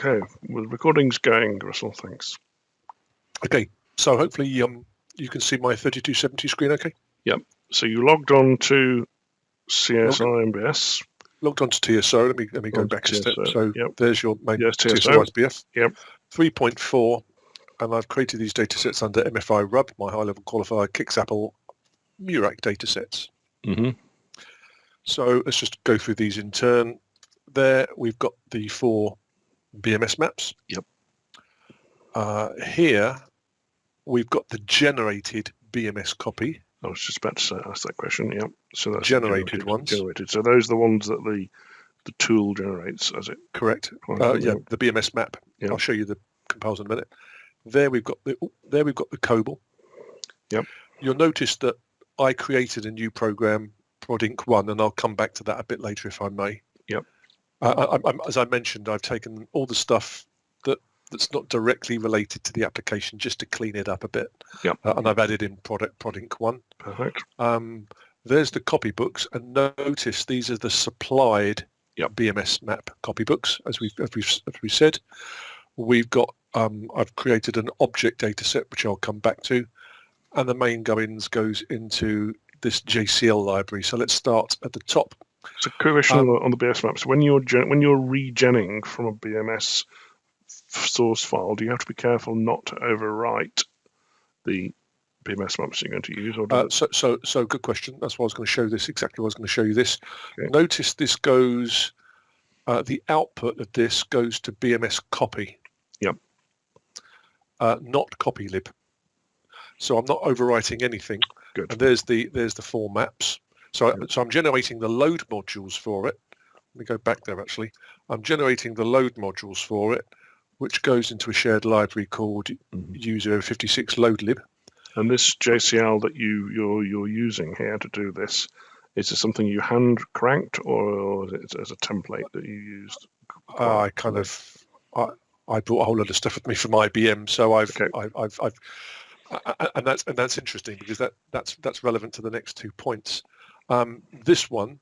Okay, well, the recording's going, Russell, thanks. Okay, so hopefully you can see my 3270 screen okay? Yep, so you logged on to CSIMBS. Logged on to TSO, let me go back a step. So yep. There's your main TSO ISBF. Yep. 3.4, and I've created these datasets under MFI RUB, my high-level qualified KICS-Apple Murach datasets. Mm-hmm. So let's just go through these in turn. There we've got the 4 BMS maps. Yep. Here we've got the generated BMS copy. I was just about to ask that question. Yep. So that's generated ones. Generated. So those are the ones that the tool generates, as it. Correct. Yeah, the BMS map. Yep. I'll show you the compiles in a minute. There we've got the COBOL. Yep. You'll notice that I created a new program, ProdInc1, and I'll come back to that a bit later if I may. Yep. As I mentioned, I've taken all the stuff that's not directly related to the application just to clean it up a bit. Yep. And I've added in ProdInc1. Perfect. There's the copybooks, and notice these are the supplied BMS map copybooks, as we've said. We've got I've created an object data set, which I'll come back to, and the main goes into this JCL library. So let's start at the top. So question on the BMS maps. When you're regenning from a BMS source file, do you have to be careful not to overwrite the BMS maps you're going to use? Or so good question. That's why I was going to show this. Exactly what I was going to show you this. Okay. Notice this goes. The output of this goes to BMS copy. Yep. Not copylib. So I'm not overwriting anything. Good. And there's the 4 maps. So I'm generating the load modules for it. Let me go back there actually. I'm generating the load modules for it, which goes into a shared library called U056 loadlib. And this JCL that you're using here to do this, is it something you hand cranked, or is it as a template that you used? I brought a whole lot of stuff with me from IBM, so I've and that's interesting because that's relevant to the next 2 points. This one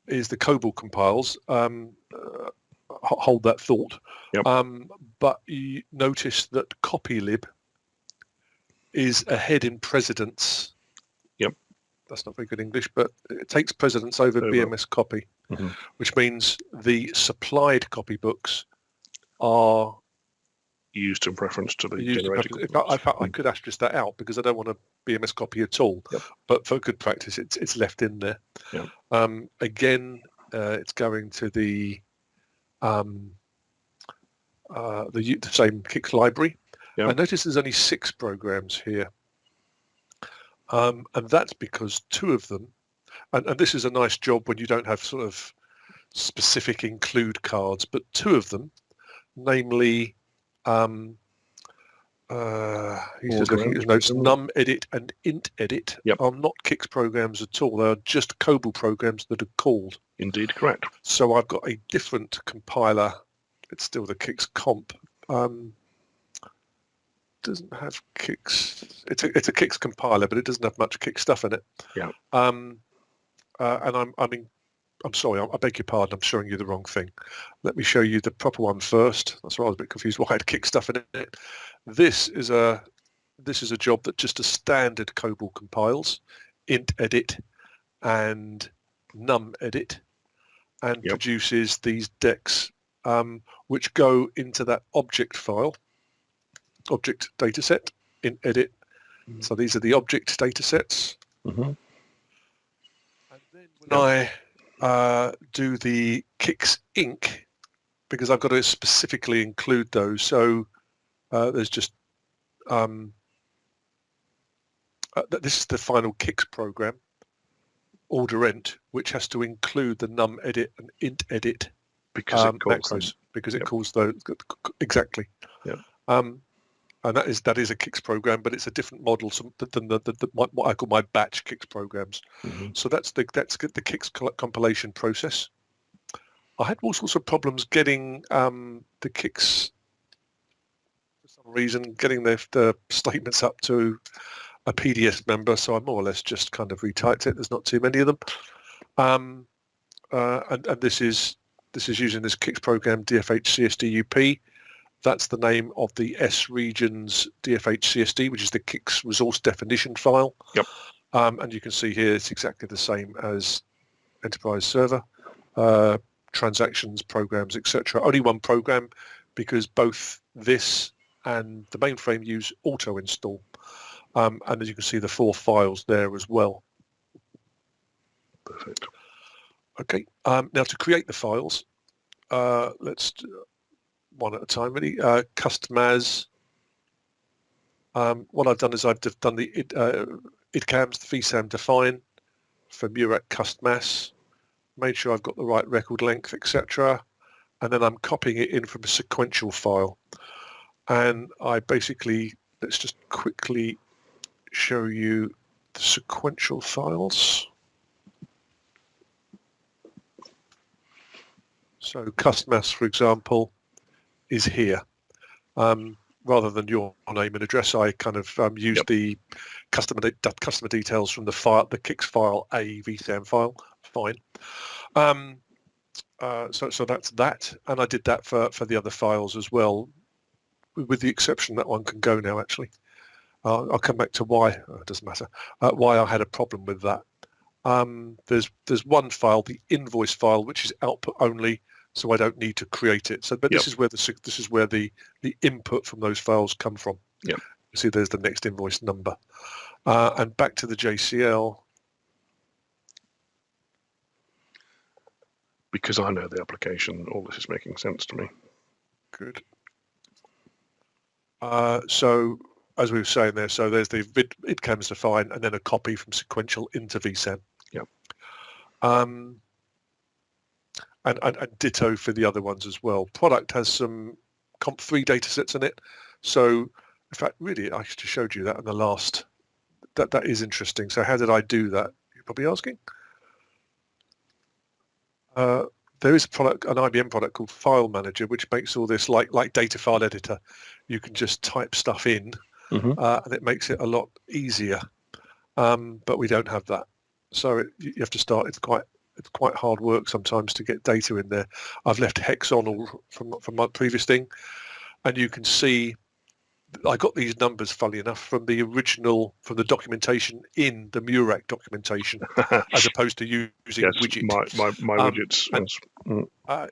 is the COBOL compiles. Hold that thought. Yep. But you notice that copylib is ahead in precedence. Yep. That's not very good English, but it takes precedence over BMS copy, which means the supplied copybooks are used in preference to the generated. I could asterisk that out because I don't want a BMS copy at all. Yep. But for good practice, it's left in there. Yep. Again, it's going to the same KICS library. Yep. I notice there's only 6 programs here, and that's because 2 of them, and this is a nice job when you don't have sort of specific include cards, but 2 of them, namely he says looking at his notes, numEdit and intEdit are not KICS programs at all. They are just COBOL programs that are called. Indeed, correct. So I've got a different compiler. It's still the KICS comp. Doesn't have KICS. It's a KICS compiler, but it doesn't have much KICS stuff in it. Yeah. And I'm sorry, I beg your pardon, I'm showing you the wrong thing. Let me show you the proper one first. That's why I was a bit confused why I had KICS stuff in it. This is a job that just a standard COBOL compiles, intEdit and numEdit, and produces these decks, which go into that object file, object dataset, intEdit. So these are the object datasets. And then when I do the KICS Inc, because I've got to specifically include those. So there's just this is the final KICS program, order_ent, which has to include the numEdit and intEdit because it calls macros, because it calls those exactly. Yeah. And that is a KICS program, but it's a different model than what I call my batch KICS programs. So that's the KICS compilation process. I had all sorts of problems getting the KICS, for some reason, getting the statements up to a PDS member, so I more or less just kind of retyped it. There's not too many of them. And this is This is using this Kix program DFH-CSD-UP. That's the name of the S regions DFH-CSD, which is the Kix resource definition file. Yep. And you can see here it's exactly the same as enterprise server, transactions, programs, etc. Only one program, because both this and the mainframe use auto install. And as you can see, the 4 files there as well. Perfect. Okay. Now to create the files, let's do one at a time, really. Custom as. What I've done is I've done the idcams, the vsam define for Murach custom as, made sure I've got the right record length, etc. And then I'm copying it in from a sequential file. And I basically, let's just quickly show you the sequential files. So custom as, for example, is here. Rather than your name and address, I kind of used the customer details from the file, the Kix file A vsam file. Fine. So that's that, and I did that for the other files as well, with the exception that one can go now. Actually, I'll come back to why. It doesn't matter. Why I had a problem with that. There's one file, the invoice file, which is output only. So I don't need to create it. So, but this is where the input from those files come from. Yeah. You see, there's the next invoice number, and back to the JCL. Because I know the application, all this is making sense to me. Good. So as we were saying there, so there's the idcams define, and then a copy from sequential into vsam. Yeah. And ditto for the other ones as well. Product has some comp3 data sets in it. So in fact, really, I should have showed you that in the last. That is interesting. So how did I do that? You're probably asking. There is a product, an IBM product called File Manager, which makes all this like data file editor. You can just type stuff in, and it makes it a lot easier. But we don't have that. So you have to start. It's quite hard work sometimes to get data in there. I've left hex on all from my previous thing, and you can see I got these numbers, funny enough, from the documentation in the Murach documentation, as opposed to using widget. My widgets.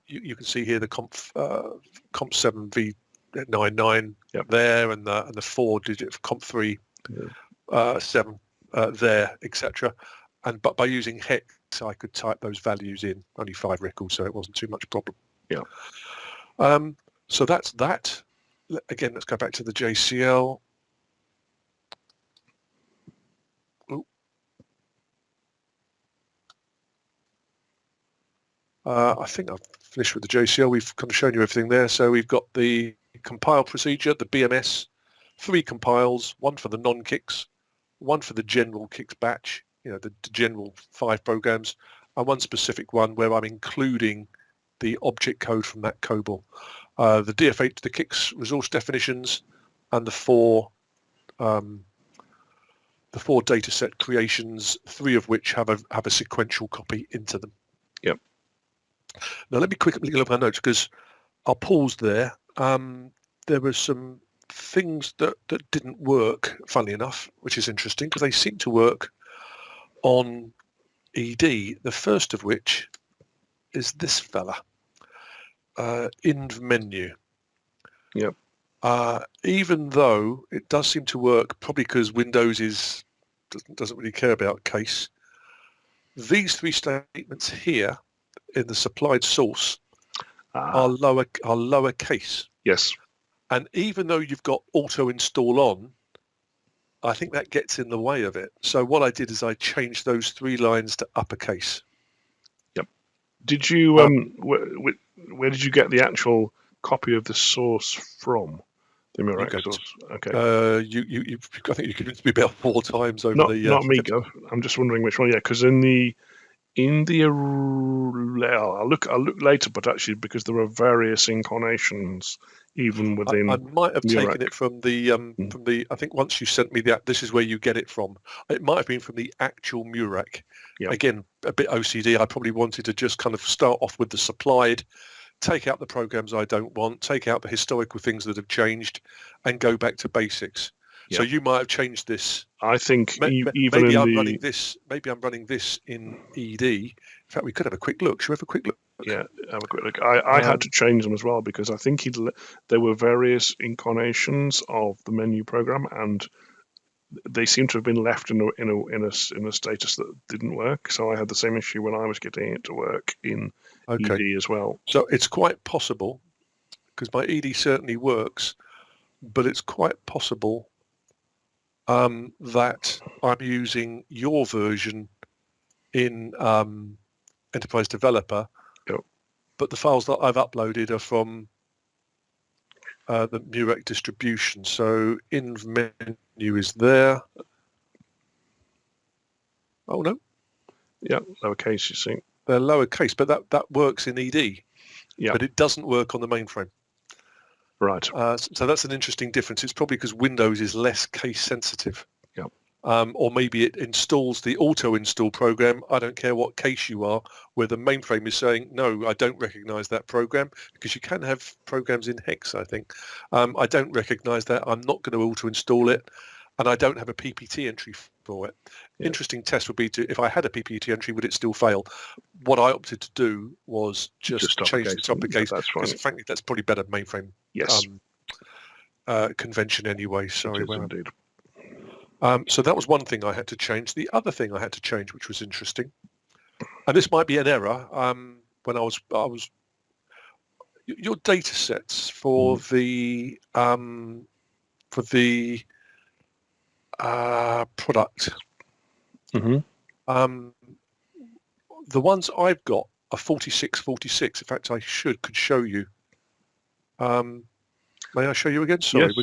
You can see here the comp7 v99 there, and the 4-digit comp3 7 there, etc. But by using hex, I could type those values in. Only 5 records, so it wasn't too much problem. Yeah. So that's that. Again, let's go back to the JCL. I think I've finished with the JCL. We've kind of shown you everything there. So we've got the compile procedure, the BMS, 3 compiles, one for the non-Kix, one for the general Kix batch, the general 5 programs, and one specific one where I'm including the object code from that COBOL. The DFH, the Kix resource definitions, and the 4 data set creations, 3 of which have a sequential copy into them. Yep. Now let me quickly look at my notes, because I'll pause there. There were some things that didn't work, funnily enough, which is interesting because they seem to work on ED. The first of which is this fella. Inv menu. Yep. Even though it does seem to work, probably because Windows doesn't really care about case. These 3 statements here in the supplied source are lower case. Yes. And even though you've got auto install on, I think that gets in the way of it. So what I did is I changed those 3 lines to uppercase. Yep. Did you where did you get the actual copy of the source from? The Murach source. Okay. I think you convinced me about 4 times over not the. Not me, Go. I'm just wondering which one. Yeah, because I'll look later, but actually because there are various incarnations even I within might have Murach. taken it from the. I think once you sent me that, this is where you get it from. It might have been from the actual Murach. Yep. Again, a bit OCD. I probably wanted to just kind of start off with the supplied, take out the programs I don't want, take out the historical things that have changed, and go back to basics. So Yep. you might have changed this. I think even maybe in I'm the running this. Maybe I'm running this in ED. In fact, we could have a quick look. Should we have a quick look? yeah, have a quick look. I had to change them as well because I think there were various incarnations of the menu program, and they seem to have been left in a status that didn't work. So I had the same issue when I was getting it to work in ED as well. So it's quite possible, because my ED certainly works, but it's quite possible that I'm using your version in Enterprise Developer, Yep. but the files that I've uploaded are from the Murach distribution. So in menu is there. Oh no. Yeah, lowercase, you see. They're lowercase, but that works in ED. Yeah. But it doesn't work on the mainframe. Right. So that's an interesting difference. It's probably because Windows is less case sensitive. Yeah. Or maybe it installs the auto-install program, I don't care what case you are, where the mainframe is saying, no, I don't recognize that program, because you can have programs in hex, I think. I don't recognize that. I'm not going to auto-install it, and I don't have a PPT entry for it. Yeah. Interesting test would be if I had a PPT entry, would it still fail? What I opted to do was just change the top of case, because frankly, that's probably better mainframe convention anyway. Sorry. Indeed. So that was one thing I had to change. The other thing I had to change, which was interesting, and this might be an error, when I was your data sets for the product. Mm-hmm. The ones I've got are 46. In fact, I could show you. May I show you again? Sorry, yes.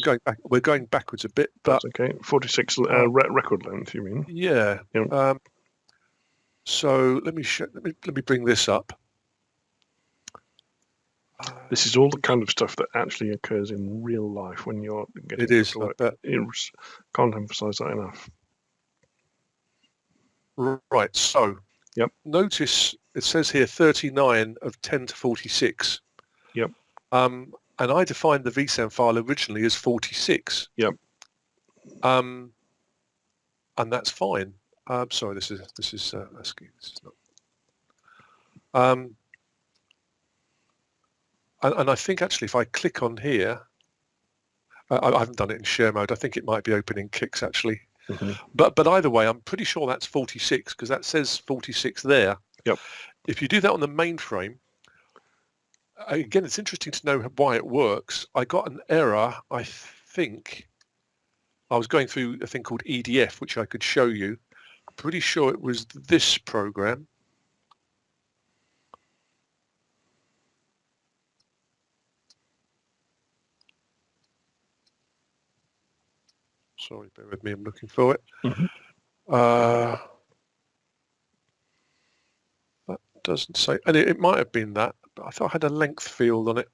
We're going backwards a bit. But, that's okay. 46 record length, you mean? Yeah. So let me bring this up. This is all the kind of stuff that actually occurs in real life when you're getting it is. I bet. Can't emphasize that enough. Right. So. Yep. Notice it says here 39 of 10 to 46. Yep. And I defined the vSAN file originally as 46. Yep. And that's fine. Sorry, this is ASCII. This is not. And I think actually, if I click on here, I haven't done it in share mode. I think it might be open in Kix actually. Mm-hmm. But either way, I'm pretty sure that's 46 because that says 46 there. Yep. If you do that on the mainframe. Again, it's interesting to know why it works. I got an error, I think. I was going through a thing called EDF, which I could show you. Pretty sure it was this program. Sorry, bear with me, I'm looking for it. Mm-hmm. That doesn't say, and it might have been that. I thought I had a length field on it.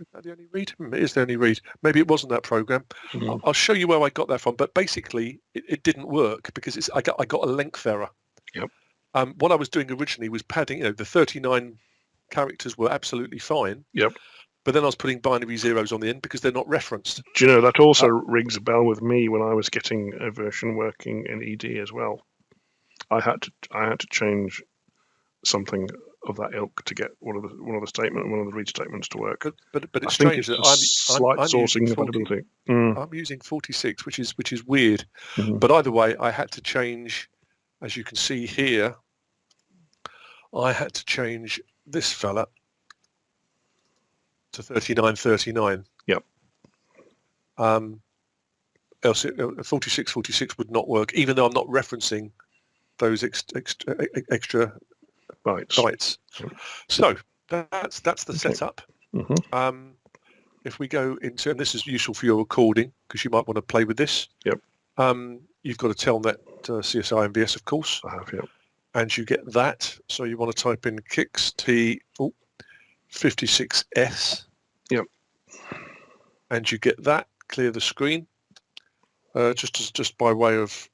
Is that the only read? It is the only read. Maybe it wasn't that program. Mm-hmm. I'll show you where I got that from. But basically, it didn't work because I got a length error. Yep. What I was doing originally was padding. The 39 characters were absolutely fine. Yep. But then I was putting binary zeros on the end because they're not referenced. Do you know that also rings a bell with me when I was getting a version working in ED as well. I had to change something of that ilk to get one of the read statements to work. But it's strange that I'm sourcing compatibility. I'm using 46, which is weird. Mm-hmm. But either way, I had to change, as you can see here. I had to change this fella to 3939. Yep. Else 46 would not work, even though I'm not referencing those extra bytes. So that's the setup. Mm-hmm. If we go into, and this is useful for your recording because you might want to play with this. Yep. You've got a Telnet CSI MVS, of course. I have, yep. and you get that. So you want to type in kicks T56S. Yep. And you get that. Clear the screen. Just by way of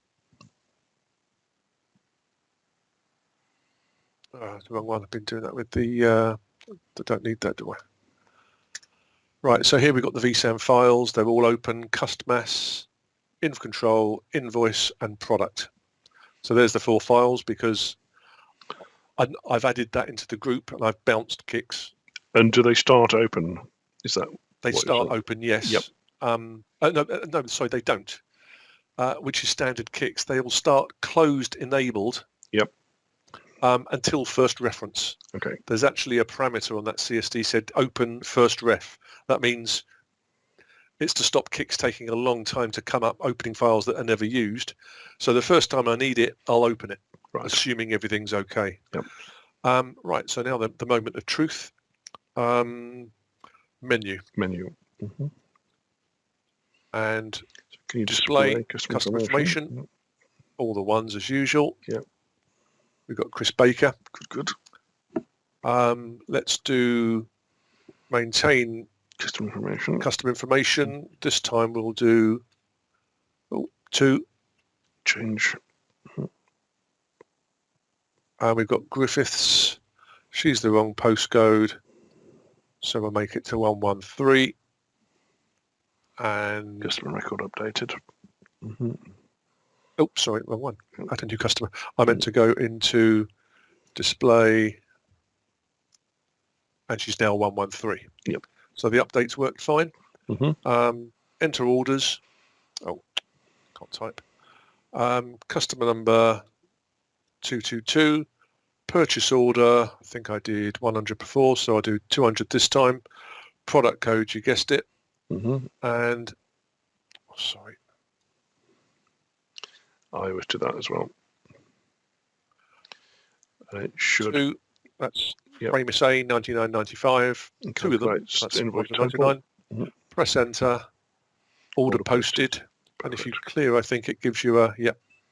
the wrong one. I've been doing that with the. I don't need that, do I? Right. So here we've got the vSAN files. They're all open. Customers, inf control, invoice, and product. So there's the 4 files because I've added that into the group and I've bounced kicks. And do they start open? Is that they start open? Yes. Yep. No, sorry, they don't. Which is standard kicks. They will start closed enabled. Yep. Until first reference. Okay. There's actually a parameter on that CSD said open first ref. That means it's to stop kicks taking a long time to come up, opening files that are never used. So the first time I need it, I'll open it, right, assuming everything's okay. Yep. Right, so now the moment of truth. Menu. Mm-hmm. And so can you display customer information? Yep. All the ones as usual. Yep. We've got Chris Baker. Good. Let's do maintain customer information. This time we'll do 2. Change. We've got Griffiths. She's the wrong postcode. So we'll make it to 113. And customer record updated. Mm-hmm. Oh, sorry, wrong one. Add a new customer. I meant to go into display, and she's now 113. Yep. So the updates worked fine. Mm-hmm. Enter orders. Oh, can't type. Customer number 222. Purchase order. I think I did 100 before, so I'll do 200 this time. Product code, you guessed it. Mm-hmm. And sorry. I always do that as well. And it should. 2, that's Ramus A 99.95. 2 of them. That's invoice 99. Mm-hmm. Press enter. Order posted. And if you clear, I think it gives you a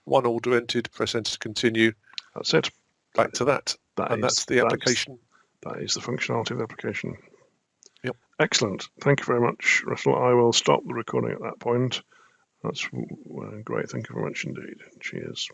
one order entered. Press enter to continue. That's it. Back to that. That's the application. That is the functionality of the application. Yep. Excellent. Thank you very much, Russell. I will stop the recording at that point. That's great. Thank you very much indeed. Cheers.